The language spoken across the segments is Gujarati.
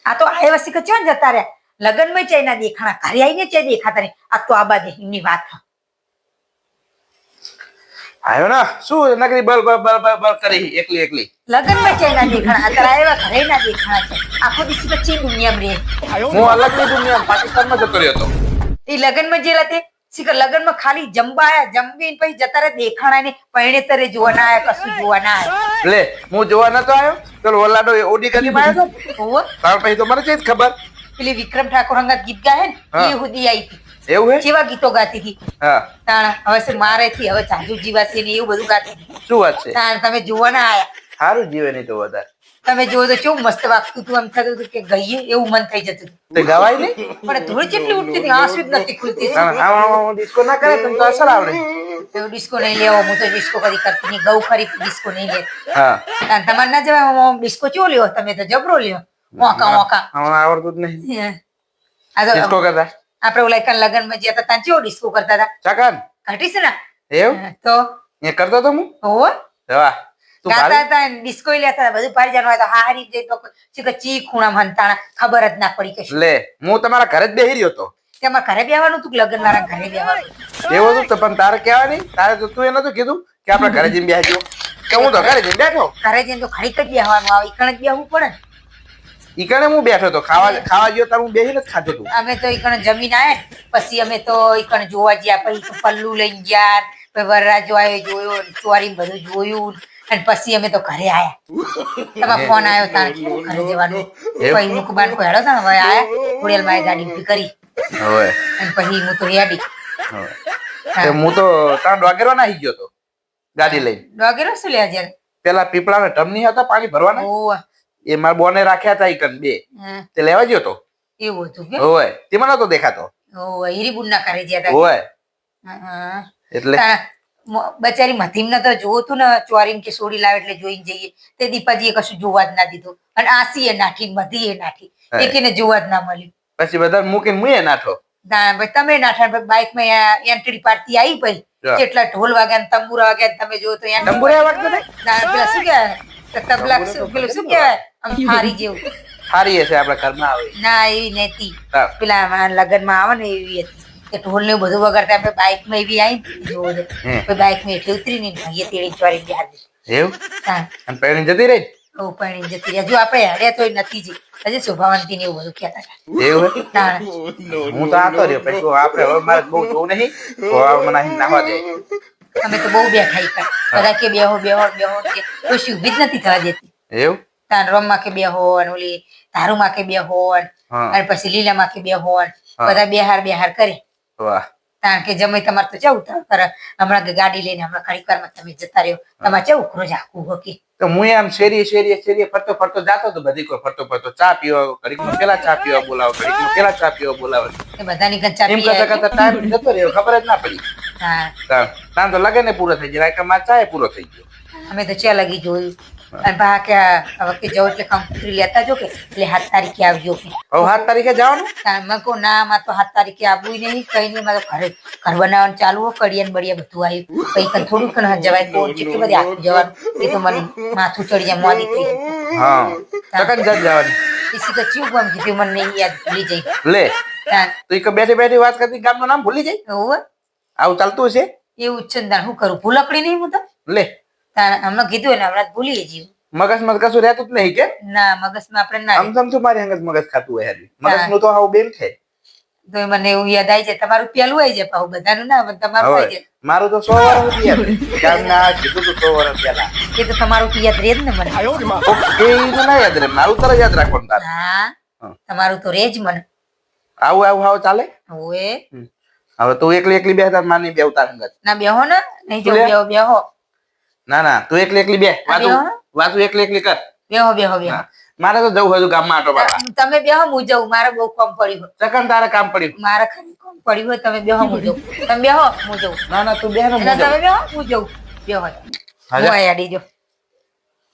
આ તો આવ્યા શીખ છે ને જતા રહ્યા લગન માં ચાઈ ના દેખાણા ઘરે આવીને ચાઈ દેખાતા નહીં આ તો આબા દે એમની વાત આવ્યો ને શું નકરી બલ બલ બલ બલ બલ કરી એકલી એકલી લગન માં ચાઈ ના દેખાણા અત્યારે આવ્યા ઘરે ના દેખાણા છે આખો દિવસ પછી દુનિયામાં રે હું અલગ ની દુનિયા પાકિસ્તાનમાં જતો રહ્યો હતો એ લગન માં જેલા તે શીખ લગન માં ખાલી જમવા આયા જમીને પછી જતા રહ્યા દેખાણા ને પૈણેતરે જોવા ના આયા કશું જોવા ના આયા લે હું જોવા નતો આવ્યો પેલો ઓલાડો ઓડી કરી આવ્યો હતો ઓહો તાર પછી તો મને છે જ ખબર પેલી વિક્રમ ઠાકોર હંગાત ગીત ગાય ને એ સુધી આવી હતી એવું હે કેવા ગીતો ગાતી હતી હા તાણ હવે છે મારે થી હવે જાજુ જીવાશે ને એવું બધું ગાતી હતી શું વાત છે તાણ તમે જોવા ના આયા સારું જીવે નહીં તો વધારે તમે જોવો તો કેવું મસ્ત વાગતું હતું એમ થતું હતું કે ગઈએ એવું મન થઈ જતું હતું તે ગવાય નહીં પણ ધૂળ જેટલી ઉઠતી હતી આંસુ જ નથી ખુલતી ડિસ્કો ના કરે તમને તો અસર આવડે એવું ડિસ્કો નહીં લેવો હું તો ડિસ્કો કદી કરતી નહીં ગૌ ખરી ડિસ્કો નહીં લે હા તમારે ના જવાય ડિસ્કો ચો લ્યો તમે તો જબરો લ્યો મોકા મોકા હમણાં આવડતું જ નહીં આ તો ડિસ્કો કરતા આપણે ઓલા એક લગન માં જ્યાં ત્યાં ચેવો ડિસ્કો કરતા હતા ચાકન ઘટી છે ને એવું તો એ કરતો તો હું હોવો વાહ તું ગાતા ભારી હતા ડિસ્કો લેતા હતા બધું પાડી જવાનું હોય તો હારી જઈ તો ચી ખૂણા હંતાણા ખબર જ ના પડી કે લે હું તમારા ઘરે જ બેહી રહ્યો હતો તેમાં ઘરે બેવાનું તું લગન વાળા ઘરે બેવાનું એવું હતું તો પણ તારે કહેવાય નહીં તારે તો તું એ નતું કીધું કે આપણે ઘરે જઈને બેસજો કે હું તો ઘરે જઈને બેઠો ઘરે જઈને તો ખડીક જ બેહવાનું આવે ઈકણ જ બેહવું પડે ને ઈ કણે હું બેઠો તો ખાવા ગયો તાર હું બેહીને જ ખાતો હતું અમે તો ઈકણ જમીન આયા ને પછી અમે તો ઈકણ જોવા ગયા પછી પલ્લુ લઈને ગયા પછી વરરાજો આવ્યો જોયો ચોરી બધું જોયું અને પછી અમે તો ઘરે આયા તમારો ફોન આવ્યો તારે ઘરે જવાનું પછી મુકબાન કોઈ હેડો હતા હવે આયા ખોડિયાલ માએ ગાડી ઊભી કરી હવે અને પછી હું તો રેડી તે હું તો તાર ડોગેરવા નાહી ગયો તો ગાડી લઈને ડોગેરો શું લે જ્યારે પેલા પીપળાના ઢમ નહીં હતા પાણી ભરવાના ઓહ એ મારા બોને રાખ્યા હતા ઈકન બે તે લેવા ગયો તો એવું હતું કે હોય તે મને નતો દેખાતો ઓહ હીરીબુન ના કરે જ્યાં હોય હા એટલે બચારી મધીમ ને તો જોતું ને ચોરીને કે સોડી લાવે એટલે જોઈને જઈએ તે દીપાજીએ કશું જોવા જ ના દીધું અને આસી એ નાખી મધી એ નાખી એકને જોવા જ ના મળ્યું પછી બધા મૂકીને મુએ નાઠો તમે નાઠા બાઇક માં એન્ટ્રી પાડતી આવી પછી કેટલા ઢોલ વાગ્યા ને તંબુરા વાગ્યા તમે જો તો તંબુરા વાગતો ને પેલા શું કહેવાય તબલા પેલું શું કહેવાય આમ થારી જેવું સારી હશે આપણા ઘરમાં આવે ના એવી નતી પેલા લગન માં આવે ને એવી હતી કે ઢોલ ને બધું વગાડતા આપણે બાઇક માં એવી આવી જોવો બાઇક માં એટલે ઉતરી ને ભાઈએ તેડી ચોરી ગયા એવું અને પેણી જતી રહી પૈણી જતી રહ્યા જો આપણે હડ્યા તો નથી જ હજી શોભાવંતી ને એવું બધું કહેતા હતા એવું હું તો આતો રહ્યો પછી આપણે હવે મારે બહુ જોવું નહીં તો મને અહીં નાખવા દે અમે તો બહુ બેઠા બધા કે બેહો બેહો બેહો કે કોઈ ઊભી જ નથી થવા દેતી એવું તાર રમમાં કે બેહો અને ઓલી ધારુમાં કે બેહો અને પછી લીલામાં કે બેહો બધા બેહાર કરે વાહ કારણ કે જમે તમારે તો જવું કરે હમણાં ગાડી લઈને હમણાં ઘડીક વારમાં તમે જતા રહ્યો તમારે જવું ખરો ઝાકું હોકી તો હું એમ શેરીએ ફરતો ફરતો જાતો તો બધી કોઈ ફરતો ફરતો ચા પીવા ઘડીકમાં પેલા ચા પીવા બોલાવો ઘડીકમાં પેલા ચા પીવા બોલાવે એ બધાની ઘર ચા એમ કરતા કરતા ટાઈમ જતો રહ્યો ખબર જ ના પડી હા તાન તો લગે ને પૂરો થઈ ગયો કે મારા ચા પૂરો થઈ ગયો અમે તો ચા લગી જોયું અને બા કે હવે કે જાવ એટલે કંકોત્રી લેતા જો કે એટલે 7 તારીખે આવજો કે હવે 7 તારીખે જવાનું મેં કહું ના માં તો 7 તારીખે આવવું નહીં કઈ નહીં મારે ઘર બનાવવાનું ચાલુ હોય કડિયાન બડિયા બધું આવ્યું કઈ કઈ થોડુંક ન જવાય કોણ જેટલી બધી આખું જવાનું એ તો મને માથું ચડી જાય મોડી થઈ જાય હા તકન જવાની इसी का चीव गम की मन नहीं याद भूली जाए લે તો એક બેઠી બેઠી વાત કરતી ગામનું નામ ભૂલી જાય હોવે આવું ચાલતું છે એવું ચંદા હું કરું ભૂલકડી નહીં હું તો લે હમણાં કીધું ને હમણાં ભૂલી જીવ મગજ મત કશું રહેતું જ નહીં કે ના મગજમાં આપણે ના આમ સમજો મારી અંગત મગજ ખાતું હોય યાર મગજ નું તો આવું બેન છે તો મને એવું યાદ આવી જાય તમારું પેલું આવી જાય પાછું બધાનું ના પણ તમારું આવી જાય મારું તો 100 વર્ષ યાદ ગામના કીધું તો 100 વર્ષ પહેલા એ તો તમારું તો યાદ રહે જ ને મને એ તો ના યાદ રહે મારું તરત યાદ રાખવાનું તારે હા તમારું તો રેજ મને આવું ચાલે ઓએ હવે તું એકલી બે તાર માની બે ઉતાર અંગત ના બેહો ને નહીં જો બેહો ના તું એકલી બે વાતું એકલી કર બેહો મારે તો જવું હતું ગામમાં આટો મારવા તમે બેહો હું જઉં મારે બહુ કામ પડ્યું ચકન તારે કામ પડ્યું મારે ખાલી કામ પડ્યું હોય તમે બેહો હું જઉં તમે બેહો હું જઉં ના તું બેહ ને તમે બેહો હું જઉં બેહો હું આયા દીજો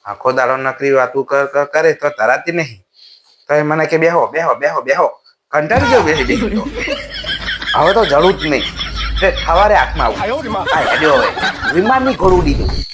આખો દાડો નકરી વાતું કરે તો તરાતી નહીં તો મને કે બેહો કંટાળી ગયો બેસી હવે તો જડું જ નહીં સવારે હાથમાં આવું વિમાન ની ઘોડું દીધું